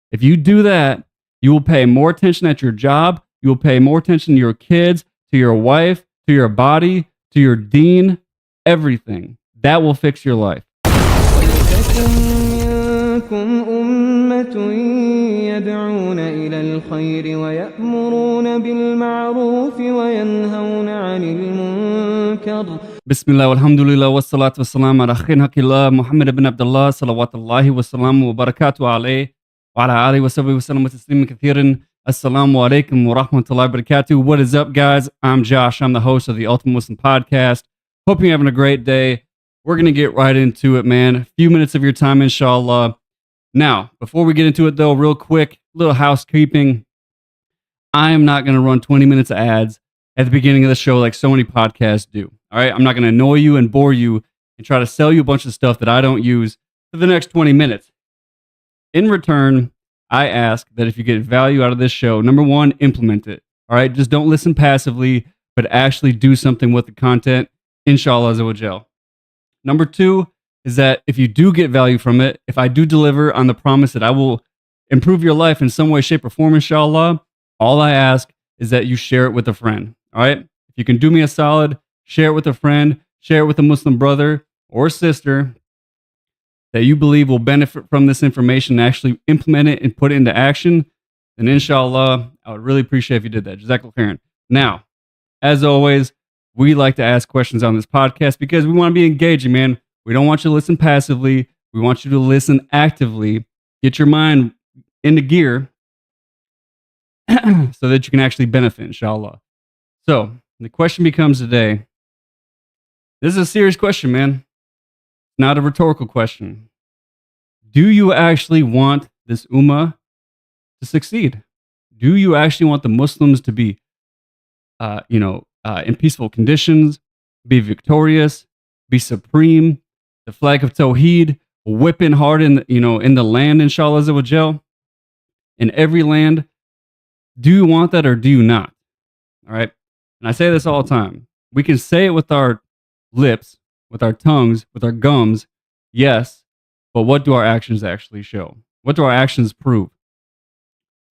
If you do that, you will pay more attention at your job. You will pay more attention to your kids, to your wife, to your body, to your dean, everything. That will fix your life. ولتكن منكم أمة يدعون إلى الخير ويأمرون بالمعروف وينهون عن المنكر. Bismillah, alhamdulillah, wassalatu wassalam ala khair hakillah, Muhammad ibn Abdullah, salawatullahi wassalamu wa barakatuh alayhi, wa ala alihi wa sahbihi wa sallam wa tasliman kathiran. Assalamu alaikum wa rahmatullahi wa barakatuh. What is up, guys? I'm Josh. I'm the host of the Ultimate Muslim Podcast. Hope you're having a great day. We're going to get right into it, man. A few minutes of your time, inshallah. Now, before we get into it, though, real quick, little housekeeping. I am not going to run 20 minutes of ads at the beginning of the show like so many podcasts do. All right, I'm not going to annoy you and bore you and try to sell you a bunch of stuff that I don't use for the next 20 minutes. In return, I ask that if you get value out of this show, number one, implement it. All right, just don't listen passively, but actually do something with the content, inshallah azza wa jal. Number two is that if you do get value from it, if I do deliver on the promise that I will improve your life in some way, shape, or form, inshallah, all I ask is that you share it with a friend. All right, if you can do me a solid, share it with a friend, share it with a Muslim brother or sister that you believe will benefit from this information and actually implement it and put it into action, then inshallah, I would really appreciate if you did that. Jazakallah khairan. Now, as always, we like to ask questions on this podcast because we want to be engaging, man. We don't want you to listen passively. We want you to listen actively. Get your mind into gear so that you can actually benefit, inshallah. So, the question becomes today, this is a serious question, man. Not a rhetorical question. Do you actually want this ummah to succeed? Do you actually want the Muslims to be, in peaceful conditions, be victorious, be supreme, the flag of Tawheed whipping hard in the land, inshallah azza wa jal, in every land? Do you want that or do you not? All right. And I say this all the time. We can say it with our lips, with our tongues, with our gums, yes, but what do our actions actually show? What do our actions prove?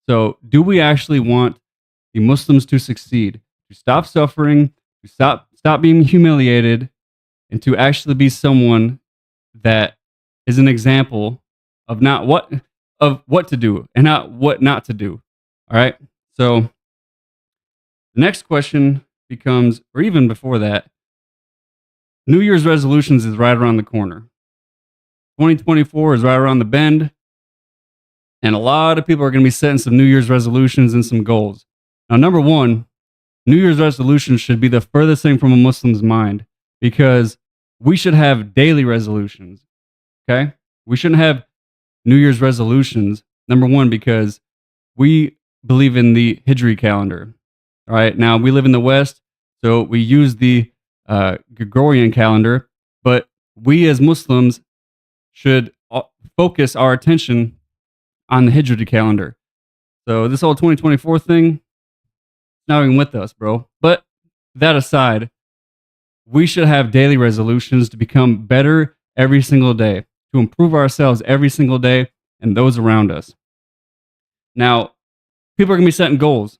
So, do we actually want the Muslims to succeed, to stop suffering, to stop being humiliated, and to actually be someone that is an example of what to do and not what not to do? All right. So, the next question becomes, or even before that, New Year's resolutions is right around the corner. 2024 is right around the bend. And a lot of people are going to be setting some New Year's resolutions and some goals. Now, number one, New Year's resolutions should be the furthest thing from a Muslim's mind because we should have daily resolutions. Okay? We shouldn't have New Year's resolutions. Number one, because we believe in the Hijri calendar. All right. Now, we live in the West, so we use the Gregorian calendar, but we as Muslims should focus our attention on the Hijri calendar. So this whole 2024 thing, not even with us, bro. But that aside, we should have daily resolutions to become better every single day, to improve ourselves every single day and those around us. Now, people are going to be setting goals.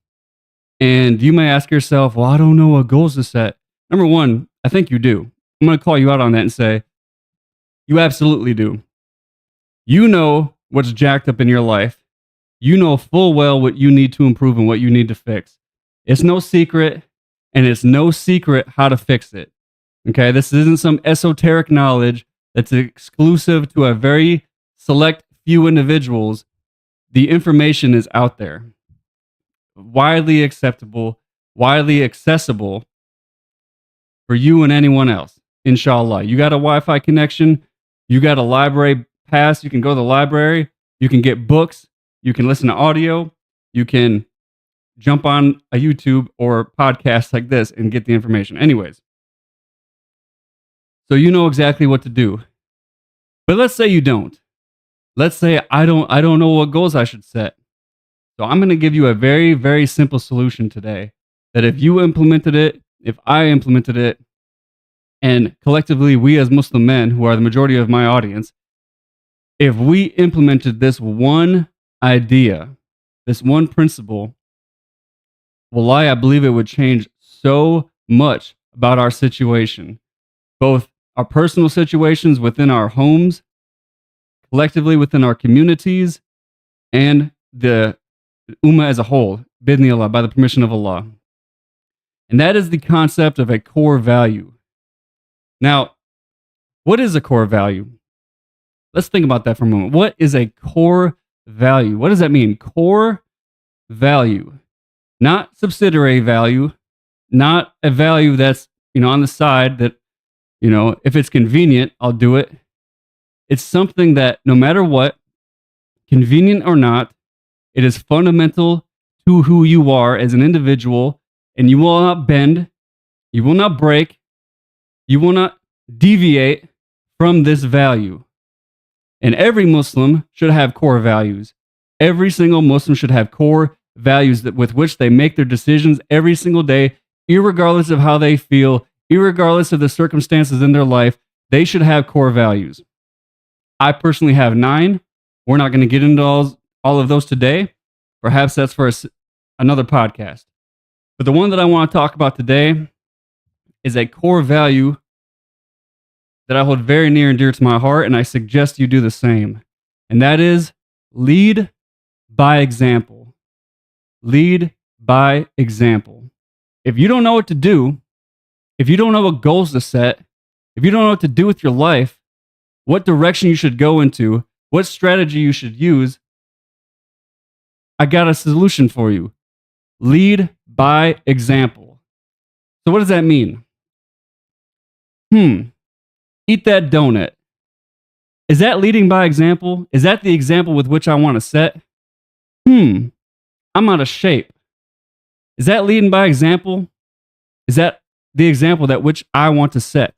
And you may ask yourself, well, I don't know what goals to set. Number one, I think you do. I'm going to call you out on that and say, you absolutely do. You know what's jacked up in your life. You know full well what you need to improve and what you need to fix. It's no secret, and it's no secret how to fix it. Okay, this isn't some esoteric knowledge that's exclusive to a very select few individuals. The information is out there. Widely acceptable, widely accessible for you and anyone else, inshallah. You got a Wi-Fi connection, you got a library pass, you can go to the library, you can get books, you can listen to audio, you can jump on a YouTube or podcast like this and get the information. Anyways, so you know exactly what to do. But let's say you don't. Let's say I don't know what goals I should set. So I'm going to give you a very, very simple solution today that if you implemented it, if I implemented it, and collectively we as Muslim men, who are the majority of my audience, if we implemented this one idea, this one principle, wallahi, I believe it would change so much about our situation, both our personal situations within our homes, collectively within our communities, and the ummah as a whole, bidni Allah, by the permission of Allah. And that is the concept of a core value. Now, what is a core value? Let's think about that for a moment. What is a core value? What does that mean? Core value, not subsidiary value, not a value that's, on the side that, if it's convenient, I'll do it. It's something that no matter what, convenient or not, it is fundamental to who you are as an individual, and you will not bend, you will not break, you will not deviate from this value. And every Muslim should have core values. Every single Muslim should have core values with which they make their decisions every single day, irregardless of how they feel, irregardless of the circumstances in their life. They should have core values. I personally have 9. We're not going to get into all of those today. Perhaps that's for another podcast. But the one that I want to talk about today is a core value that I hold very near and dear to my heart, and I suggest you do the same. And that is lead by example. Lead by example. If you don't know what to do, if you don't know what goals to set, if you don't know what to do with your life, what direction you should go into, what strategy you should use, I got a solution for you. Lead by example. So what does that mean? Eat that donut. Is that leading by example? Is that the example with which I want to set? I'm out of shape. Is that leading by example? Is that the example that which I want to set?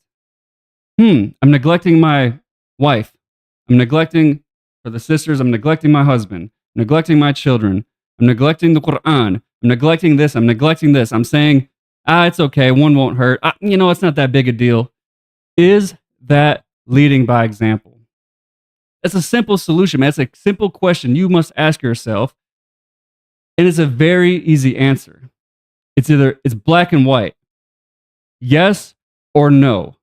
I'm neglecting my wife. I'm neglecting, for the sisters, I'm neglecting my husband. I'm neglecting my children. I'm neglecting the Quran. I'm neglecting this. I'm neglecting this. I'm saying, it's okay. One won't hurt. It's not that big a deal. Is that leading by example? It's a simple solution, man. It's a simple question you must ask yourself. And it's a very easy answer. It's black and white. Yes or no.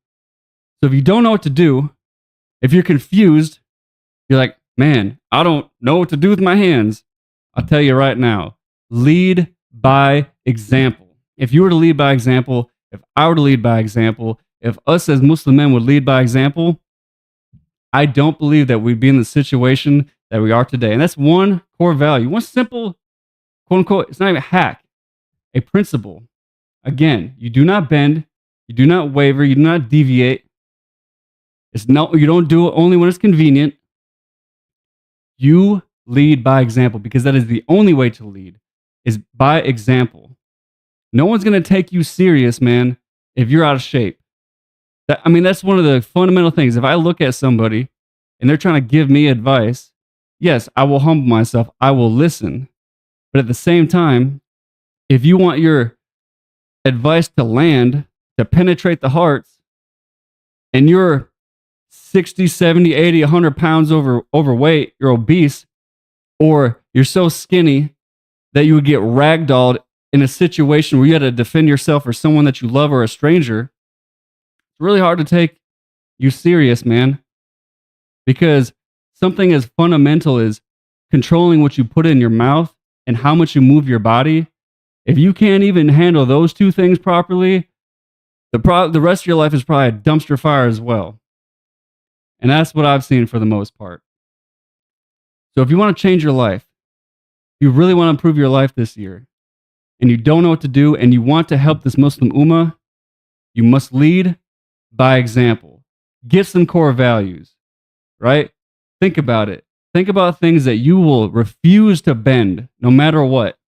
So if you don't know what to do, if you're confused, you're like, man, I don't know what to do with my hands. I'll tell you right now, lead by example. If you were to lead by example, if I were to lead by example, if us as Muslim men would lead by example, I don't believe that we'd be in the situation that we are today. And that's one core value, one simple, quote unquote, it's not even a hack, a principle. Again, you do not bend, you do not waver, you do not deviate. You don't do it only when it's convenient. You lead by example, because that is the only way to lead, is by example. No one's going to take you serious, man, if you're out of shape. That's one of the fundamental things. If I look at somebody and they're trying to give me advice, yes, I will humble myself. I will listen. But at the same time, if you want your advice to land, to penetrate the hearts, and you're 60, 70, 80, 100 pounds overweight, you're obese, or you're so skinny that you would get ragdolled in a situation where you had to defend yourself or someone that you love or a stranger, it's really hard to take you serious, man. Because something as fundamental as controlling what you put in your mouth and how much you move your body, if you can't even handle those two things properly, the rest of your life is probably a dumpster fire as well. And that's what I've seen for the most part. So if you want to change your life, if you really want to improve your life this year, and you don't know what to do, and you want to help this Muslim ummah, you must lead by example. Get some core values, right? Think about it. Think about things that you will refuse to bend no matter what.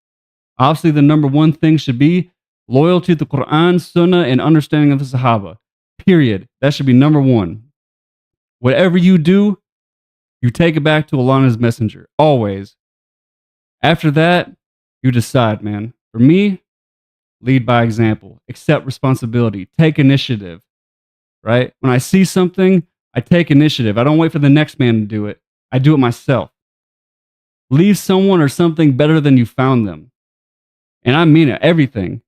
Obviously, the number one thing should be loyalty to the Quran, Sunnah, and understanding of the Sahaba. Period. That should be number one. Whatever you do, you take it back to Allah and His Messenger. Always. After that, you decide, man. For me, lead by example. Accept responsibility. Take initiative. Right? When I see something, I take initiative. I don't wait for the next man to do it. I do it myself. Leave someone or something better than you found them. And I mean it, everything.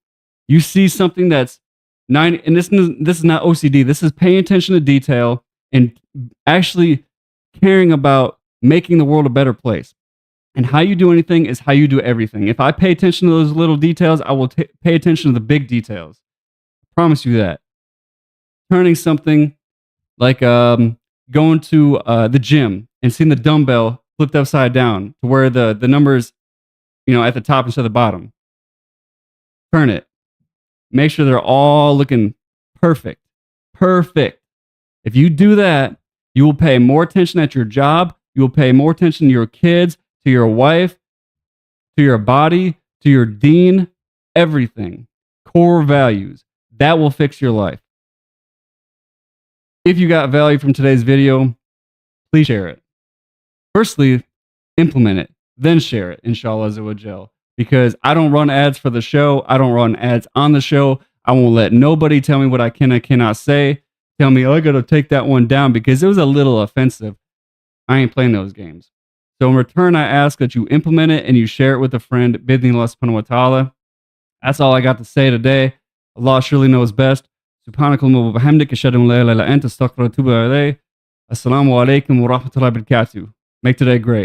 You see something that's and this is not OCD. This is paying attention to detail and actually caring about making the world a better place. And how you do anything is how you do everything. If I pay attention to those little details, I will pay attention to the big details. I promise you that. Turning something like going to the gym and seeing the dumbbell flipped upside down to where the number is, at the top instead of the bottom. Turn it. Make sure they're all looking perfect. Perfect. If you do that, you will pay more attention at your job. You will pay more attention to your kids, to your wife, to your body, to your dean, everything. Core values. That will fix your life. If you got value from today's video, please share it. Firstly, implement it, then share it, inshallah azza wa jal. Because I don't run ads for the show. I don't run ads on the show. I won't let nobody tell me what I can and cannot say. Tell me, I got to take that one down because it was a little offensive. I ain't playing those games. So in return, I ask that you implement it and you share it with a friend. Bidnillah subhanahu wa ta'ala. That's all I got to say today. Allah surely knows best. Subhanakallahumma wa bihamdik, ashhadu an la ilaha illa anta, astaghfiruka wa atubu ilayk. Assalamu alaikum wa rahmatullahi wa barakatuh. Make today great.